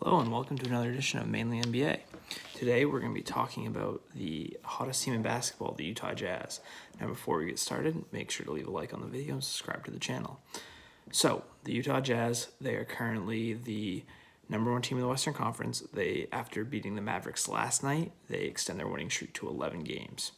Hello and welcome to another edition of Mainly NBA. Today we're going to be talking about the hottest team in basketball, the Utah Jazz. Now before we get started, make sure to leave a like on the video and subscribe to the channel. So, the Utah Jazz, they are currently the number one team in the Western Conference. After beating the Mavericks last night, they extend their winning streak to 11 games.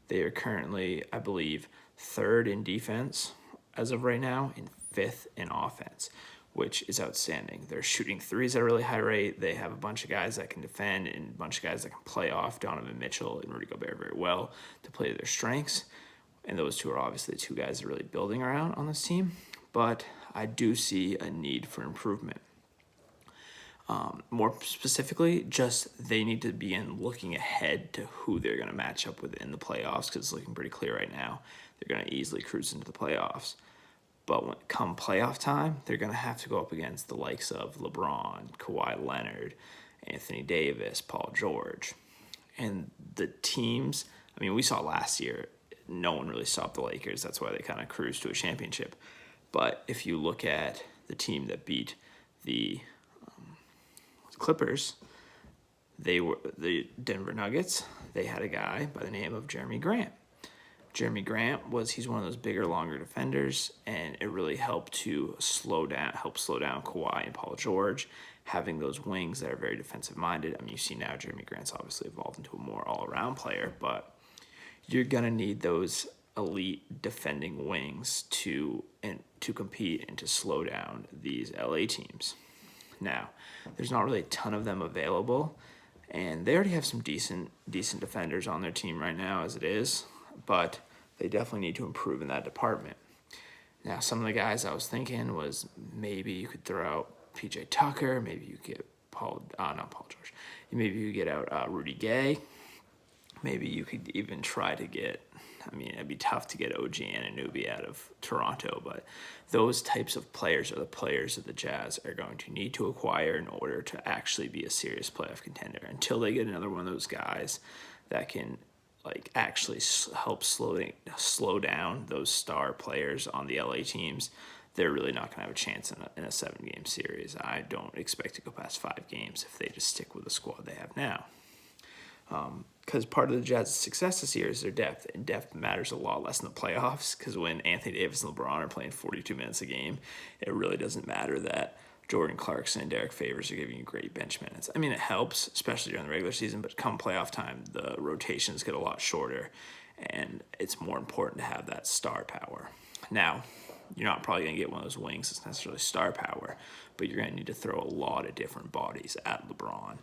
They are currently, I believe, third in defense as of right now and fifth in offense, which is outstanding. They're shooting threes at a really high rate. They have a bunch of guys that can defend and a bunch of guys that can play off Donovan Mitchell and Rudy Gobert very well to play to their strengths. And those two are obviously the two guys that are really building around on this team. But I do see a need for improvement. More specifically, just they need to begin looking ahead to who they're going to match up with in the playoffs, because it's looking pretty clear right now. They're going to easily cruise into the playoffs. But when come playoff time, they're going to have to go up against the likes of LeBron, Kawhi Leonard, Anthony Davis, Paul George. And the teams, I mean, we saw last year, no one really stopped the Lakers. That's why they kind of cruised to a championship. But if you look at the team that beat the Clippers, they were the Denver Nuggets. They had a guy by the name of Jeremy Grant. Jeremy Grant he's one of those bigger, longer defenders, and it really helped to slow down Kawhi and Paul George, having those wings that are very defensive-minded. I mean, you see now Jeremy Grant's obviously evolved into a more all-around player, but you're going to need those elite defending wings to compete and to slow down these LA teams. Now, there's not really a ton of them available, and they already have some decent defenders on their team right now as it is, but they definitely need to improve in that department. Now, some of the guys I was thinking was maybe you could throw out PJ Tucker, maybe you get not Paul George, maybe you get out Rudy Gay, maybe you could even try to get, I mean, it'd be tough to get OG Anunoby out of Toronto, but those types of players are the players that the Jazz are going to need to acquire in order to actually be a serious playoff contender. Until they get another one of those guys that can actually help slow down those star players on the LA teams, they're really not going to have a chance in a 7-game series. I don't expect to go past 5 games if they just stick with the squad they have now. Because part of the Jazz's success this year is their depth, and depth matters a lot less in the playoffs, because when Anthony Davis and LeBron are playing 42 minutes a game, it really doesn't matter that Jordan Clarkson and Derek Favors are giving you great bench minutes. I mean, it helps, especially during the regular season, but come playoff time, the rotations get a lot shorter, and it's more important to have that star power. Now, you're not probably going to get one of those wings that's necessarily star power, but you're going to need to throw a lot of different bodies at LeBron.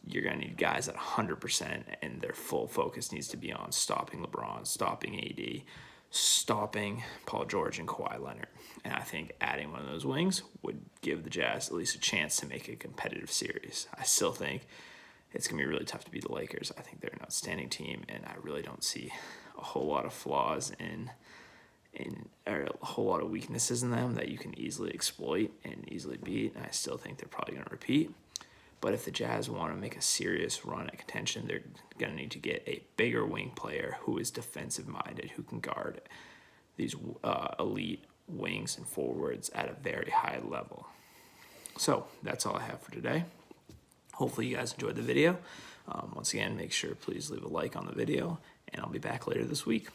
You're going to need guys at 100%, and their full focus needs to be on stopping LeBron, stopping AD, stopping Paul George and Kawhi Leonard. And I think adding one of those wings would give the Jazz at least a chance to make a competitive series. I still think it's going to be really tough to beat the Lakers. I think they're an outstanding team, and I really don't see a whole lot of flaws or a whole lot of weaknesses in them that you can easily exploit and easily beat. And I still think they're probably going to repeat. But if the Jazz want to make a serious run at contention, they're going to need to get a bigger wing player who is defensive-minded, who can guard these elite wings and forwards at a very high level. So that's all I have for today. Hopefully you guys enjoyed the video. Once again, make sure please leave a like on the video, and I'll be back later this week.